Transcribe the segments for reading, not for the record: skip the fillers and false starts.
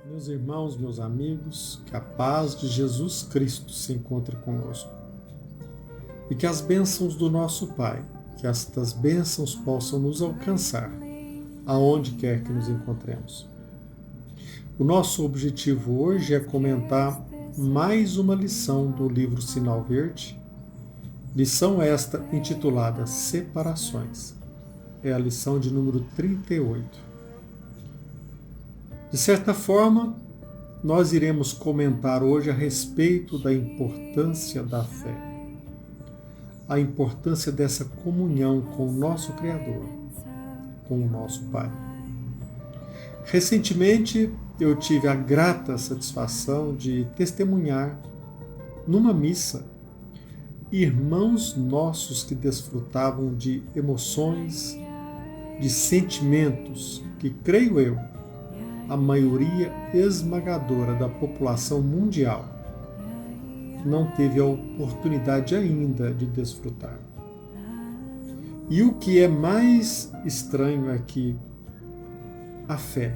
Meus irmãos, meus amigos, que a paz de Jesus Cristo se encontre conosco. E que as bênçãos do nosso Pai, que estas bênçãos possam nos alcançar, aonde quer que nos encontremos. O nosso objetivo hoje é comentar mais uma lição do livro Sinal Verde, lição esta intitulada Separações. É a lição de número 38. De certa forma, nós iremos comentar hoje a respeito da importância da fé, a importância dessa comunhão com o nosso Criador, com o nosso Pai. Recentemente, eu tive a grata satisfação de testemunhar, numa missa, irmãos nossos que desfrutavam de emoções, de sentimentos que, creio eu, a maioria esmagadora da população mundial não teve a oportunidade ainda de desfrutar. E o que é mais estranho é que a fé,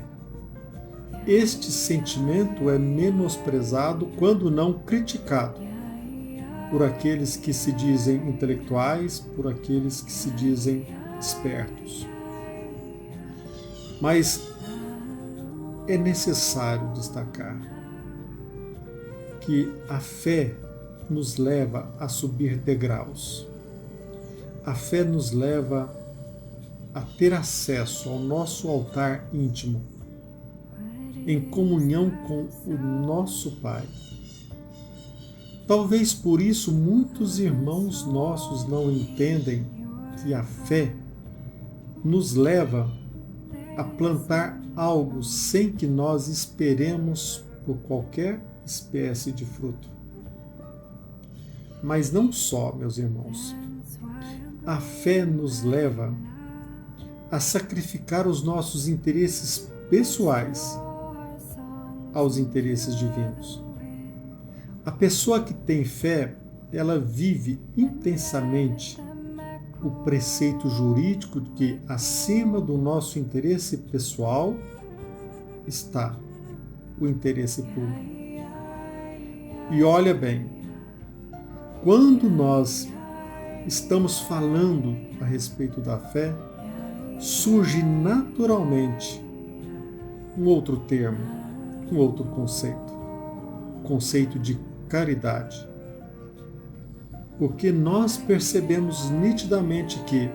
este sentimento é menosprezado, quando não criticado, por aqueles que se dizem intelectuais, por aqueles que se dizem espertos. Mas é necessário destacar que a fé nos leva a subir degraus. A fé nos leva a ter acesso ao nosso altar íntimo, em comunhão com o nosso Pai. Talvez por isso muitos irmãos nossos não entendem que a fé nos leva a plantar algo sem que nós esperemos por qualquer espécie de fruto. Mas não só, meus irmãos. A fé nos leva a sacrificar os nossos interesses pessoais aos interesses divinos. A pessoa que tem fé, ela vive intensamente o preceito jurídico de que acima do nosso interesse pessoal está o interesse público. E olha bem, quando nós estamos falando a respeito da fé, surge naturalmente um outro termo, um outro conceito, o conceito de caridade. Porque nós percebemos nitidamente que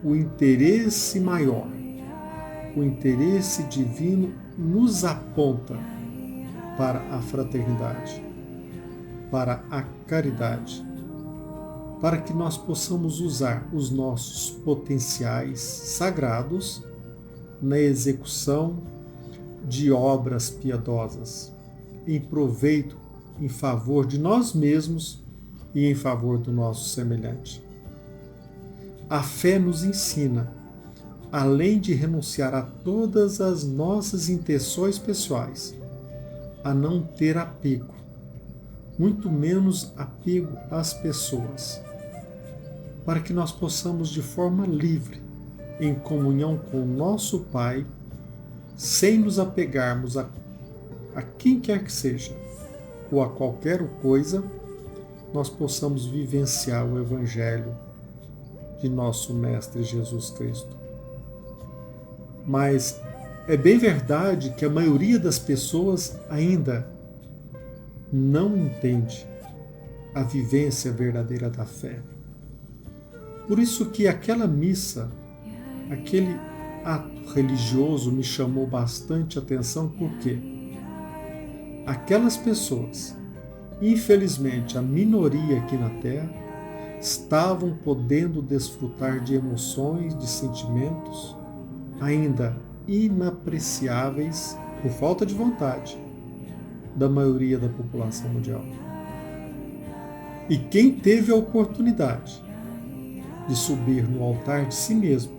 o interesse maior, o interesse divino, nos aponta para a fraternidade, para a caridade, para que nós possamos usar os nossos potenciais sagrados na execução de obras piedosas, em proveito, em favor de nós mesmos e em favor do nosso semelhante. A fé nos ensina, além de renunciar a todas as nossas intenções pessoais, a não ter apego, muito menos apego às pessoas, para que nós possamos, de forma livre, em comunhão com o nosso Pai, sem nos apegarmos a quem quer que seja, ou a qualquer coisa, nós possamos vivenciar o Evangelho de nosso Mestre Jesus Cristo. Mas é bem verdade que a maioria das pessoas ainda não entende a vivência verdadeira da fé. Por isso que aquela missa, aquele ato religioso me chamou bastante atenção, porque aquelas pessoas, infelizmente, a minoria aqui na Terra, estavam podendo desfrutar de emoções, de sentimentos ainda inapreciáveis, por falta de vontade, da maioria da população mundial. E quem teve a oportunidade de subir no altar de si mesmo,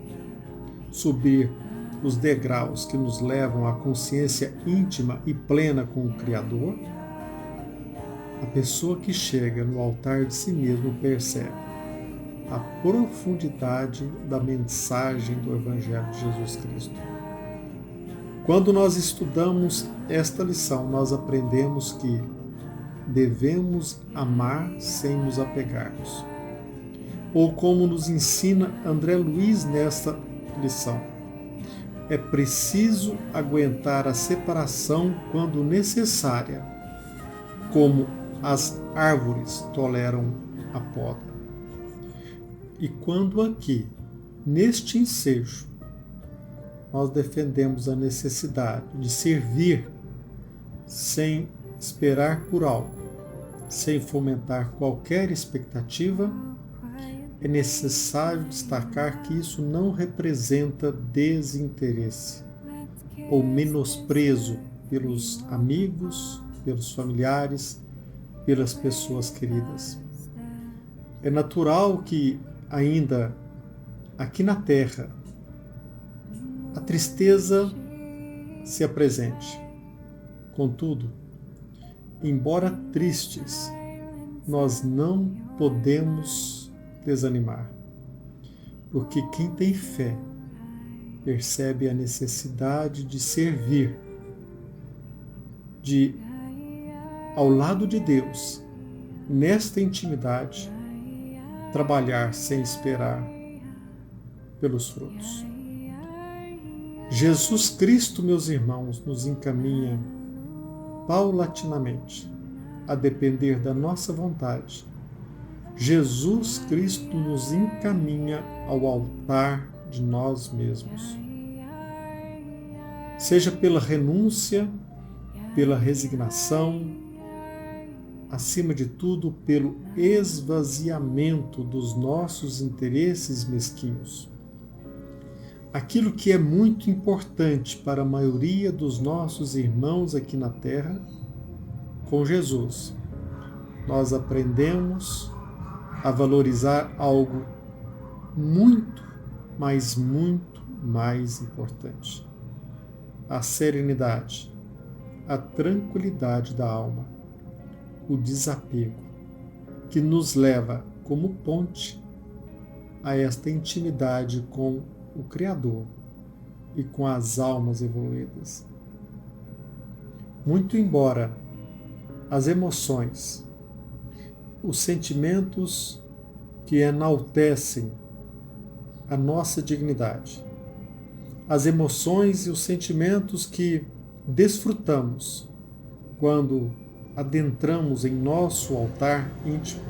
subir os degraus que nos levam à consciência íntima e plena com o Criador, a pessoa que chega no altar de si mesmo percebe a profundidade da mensagem do Evangelho de Jesus Cristo. Quando nós estudamos esta lição, nós aprendemos que devemos amar sem nos apegarmos. Ou como nos ensina André Luiz nesta lição, é preciso aguentar a separação quando necessária, como as árvores toleram a poda. E quando aqui, neste ensejo, nós defendemos a necessidade de servir sem esperar por algo, sem fomentar qualquer expectativa, é necessário destacar que isso não representa desinteresse ou menosprezo pelos amigos, pelos familiares, pelas pessoas queridas. É natural que ainda aqui na Terra a tristeza se apresente. Contudo, embora tristes, nós não podemos desanimar, porque quem tem fé percebe a necessidade de servir, de, ao lado de Deus, nesta intimidade, trabalhar sem esperar pelos frutos. Jesus Cristo, meus irmãos, nos encaminha paulatinamente a depender da nossa vontade. Jesus Cristo nos encaminha ao altar de nós mesmos. Seja pela renúncia, pela resignação, acima de tudo, pelo esvaziamento dos nossos interesses mesquinhos. Aquilo que é muito importante para a maioria dos nossos irmãos aqui na Terra, com Jesus, nós aprendemos a valorizar algo muito, mas muito mais importante: a serenidade, a tranquilidade da alma, o desapego, que nos leva como ponte a esta intimidade com o Criador e com as almas evoluídas. Muito embora as emoções, os sentimentos que enaltecem a nossa dignidade, as emoções e os sentimentos que desfrutamos quando adentramos em nosso altar íntimo,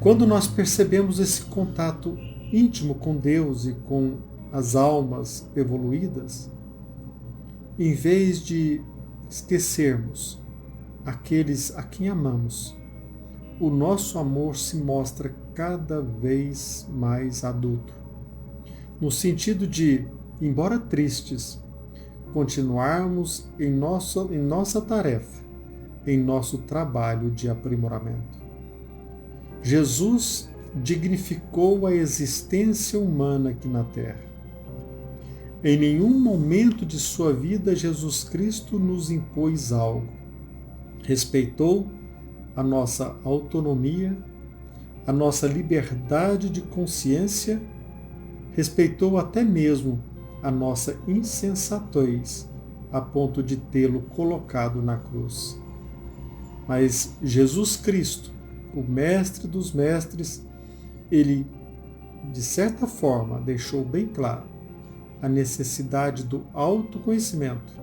quando nós percebemos esse contato íntimo com Deus e com as almas evoluídas, em vez de esquecermos aqueles a quem amamos, o nosso amor se mostra cada vez mais adulto, no sentido de, embora tristes, continuarmos em nossa tarefa, em nosso trabalho de aprimoramento. Jesus dignificou a existência humana aqui na Terra. Em nenhum momento de sua vida, Jesus Cristo nos impôs algo. Respeitou a nossa autonomia, a nossa liberdade de consciência, respeitou até mesmo a nossa insensatez, a ponto de tê-lo colocado na cruz. Mas Jesus Cristo, o Mestre dos Mestres, ele, de certa forma, deixou bem claro a necessidade do autoconhecimento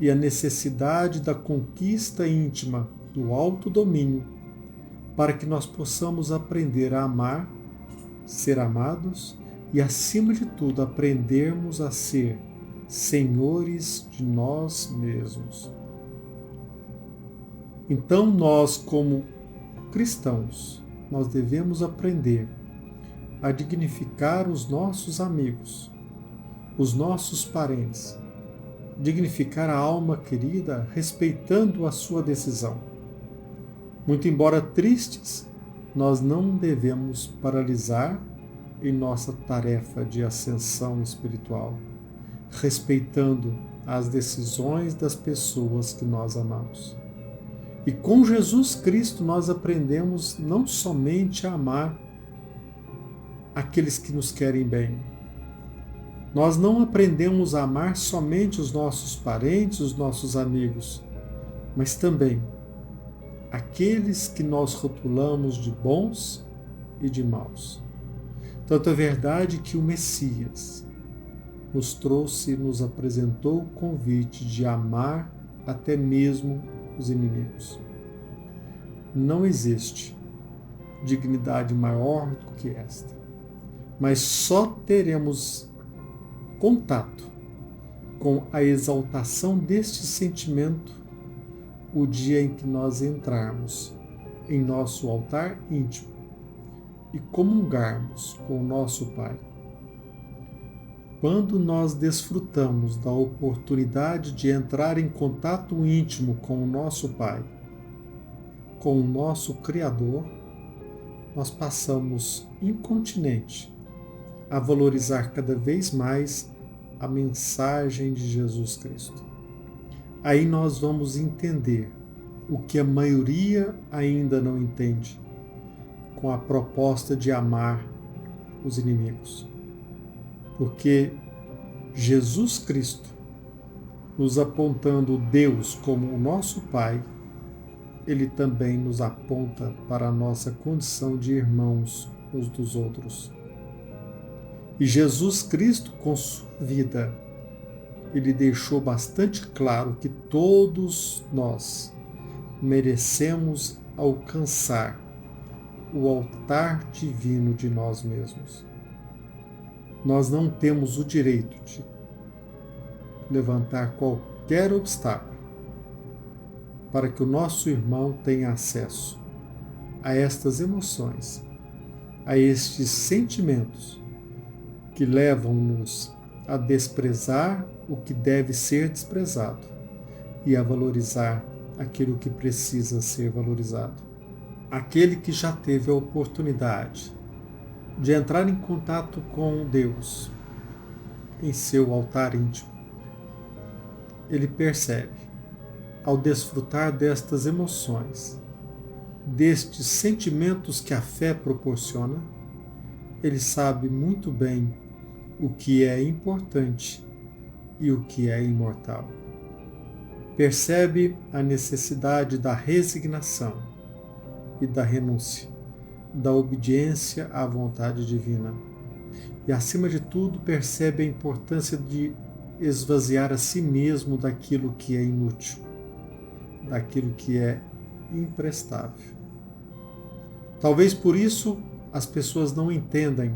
e a necessidade da conquista íntima do autodomínio para que nós possamos aprender a amar, ser amados e, acima de tudo, aprendermos a ser senhores de nós mesmos. Então, nós, como cristãos, nós devemos aprender a dignificar os nossos amigos, os nossos parentes, dignificar a alma querida, respeitando a sua decisão. Muito embora tristes, nós não devemos paralisar em nossa tarefa de ascensão espiritual, respeitando as decisões das pessoas que nós amamos. E com Jesus Cristo nós aprendemos não somente a amar aqueles que nos querem bem, Nós não aprendemos a amar somente os nossos parentes, os nossos amigos, mas também aqueles que nós rotulamos de bons e de maus. Tanto é verdade que o Messias nos trouxe e nos apresentou o convite de amar até mesmo os inimigos. Não existe dignidade maior do que esta, mas só teremos contato com a exaltação deste sentimento o dia em que nós entrarmos em nosso altar íntimo e comungarmos com o nosso Pai. Quando nós desfrutamos da oportunidade de entrar em contato íntimo com o nosso Pai, com o nosso Criador, nós passamos incontinente a valorizar cada vez mais a mensagem de Jesus Cristo. Aí nós vamos entender o que a maioria ainda não entende, com a proposta de amar os inimigos. Porque Jesus Cristo, nos apontando Deus como o nosso Pai, Ele também nos aponta para a nossa condição de irmãos uns dos outros. E Jesus Cristo, com sua vida, Ele deixou bastante claro que todos nós merecemos alcançar o altar divino de nós mesmos. Nós não temos o direito de levantar qualquer obstáculo para que o nosso irmão tenha acesso a estas emoções, a estes sentimentos que levam-nos a desprezar o que deve ser desprezado e a valorizar aquilo que precisa ser valorizado. Aquele que já teve a oportunidade de entrar em contato com Deus em seu altar íntimo, ele percebe, ao desfrutar destas emoções, destes sentimentos que a fé proporciona, ele sabe muito bem o que é importante e o que é imortal. Percebe a necessidade da resignação e da renúncia, da obediência à vontade divina. E, acima de tudo, percebe a importância de esvaziar a si mesmo daquilo que é inútil, daquilo que é imprestável. Talvez por isso as pessoas não entendam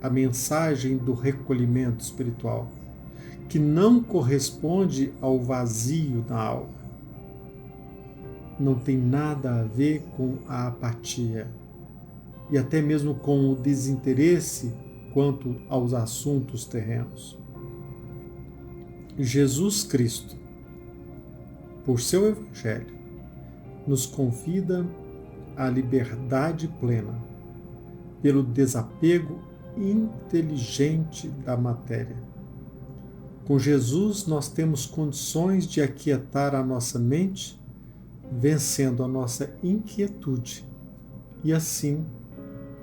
a mensagem do recolhimento espiritual, que não corresponde ao vazio da alma. Não tem nada a ver com a apatia e até mesmo com o desinteresse quanto aos assuntos terrenos. Jesus Cristo, por seu Evangelho, nos convida à liberdade plena, pelo desapego inteligente da matéria. Com Jesus, nós temos condições de aquietar a nossa mente, vencendo a nossa inquietude, e assim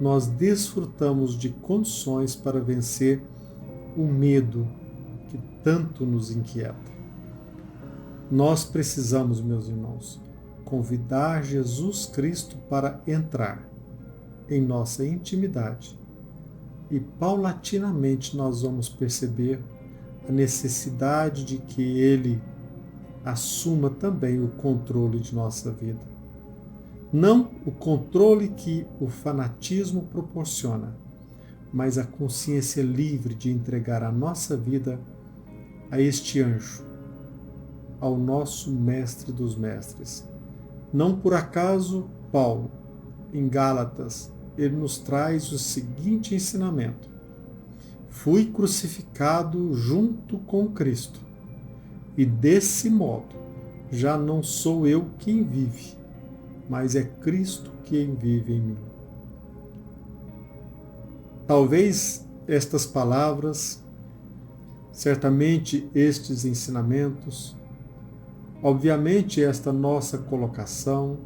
nós desfrutamos de condições para vencer o medo que tanto nos inquieta. Nós precisamos, meus irmãos, convidar Jesus Cristo para entrar em nossa intimidade e paulatinamente nós vamos perceber a necessidade de que Ele assuma também o controle de nossa vida. Não o controle que o fanatismo proporciona, mas a consciência livre de entregar a nossa vida a este anjo, ao nosso Mestre dos Mestres. Não por acaso, Paulo, em Gálatas, ele nos traz o seguinte ensinamento: fui crucificado junto com Cristo, e desse modo já não sou eu quem vive, mas é Cristo quem vive em mim. Talvez estas palavras, certamente estes ensinamentos, obviamente esta nossa colocação,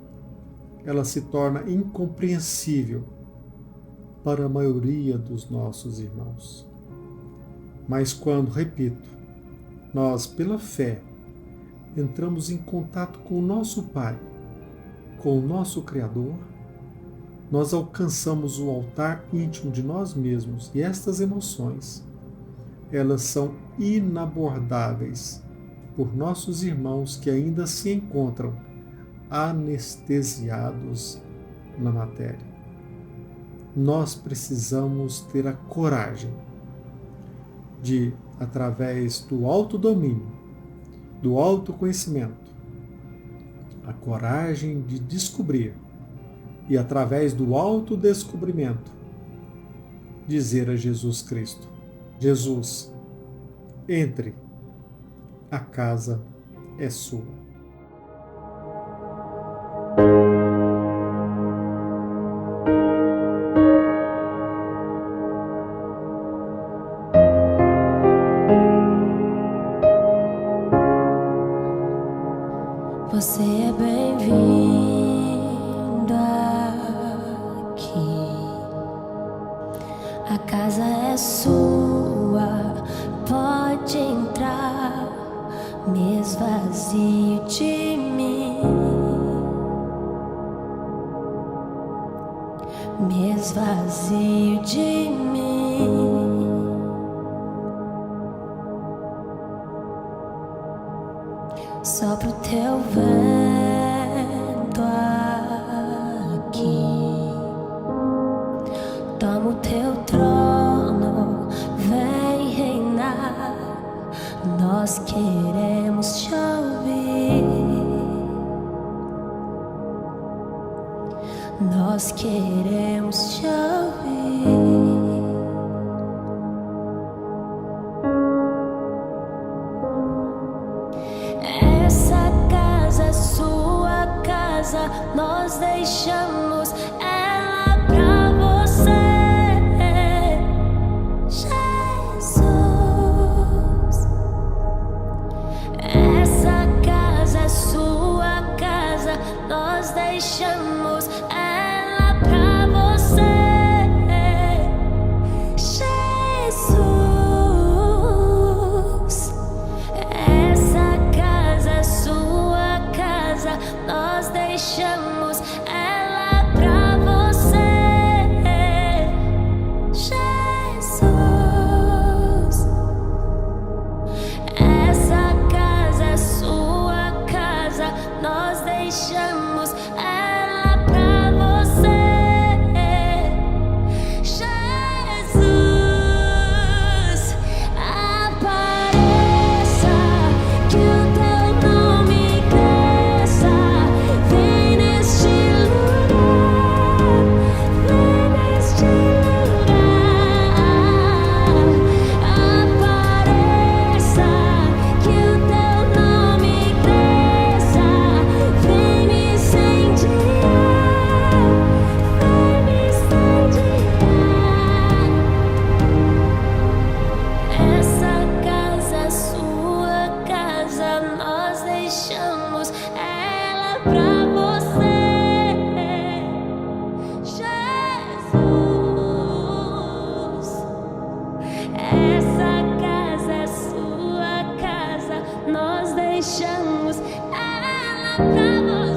ela se torna incompreensível para a maioria dos nossos irmãos. Mas quando, repito, nós, pela fé, entramos em contato com o nosso Pai, com o nosso Criador, nós alcançamos o altar íntimo de nós mesmos e estas emoções, elas são inabordáveis por nossos irmãos que ainda se encontram anestesiados na matéria. Nós precisamos ter a coragem de, através do autodomínio, do autoconhecimento, a coragem de descobrir e, através do autodescobrimento, dizer a Jesus Cristo: Jesus, entre, a casa é sua. Você é bem-vindo aqui. A casa é sua, pode entrar. Me esvazio de mim. Me esvazio de mim. Sopra o teu vento aqui. Toma o teu trono, vem reinar. Nós queremos te ouvir. Nós queremos te ouvir. Essa casa é sua casa, nós deixamos ela pra você, Jesus. Essa casa é sua casa, nós deixamos ela pra você, Jesus. Essa casa é sua casa, nós deixamos ela pra você, Jesus. Essa casa é sua casa, nós deixamos ela pra você, Jesus. Apareça, que o teu nome cresça. Vem neste lugar, vem neste lugar. Apareça, que o teu nome cresça. Vem me incendiar, vem me incendiar. Essa casa é sua casa, nós deixamos ela pra você, Jesus. Essa casa é sua casa, nós deixamos ela pra você.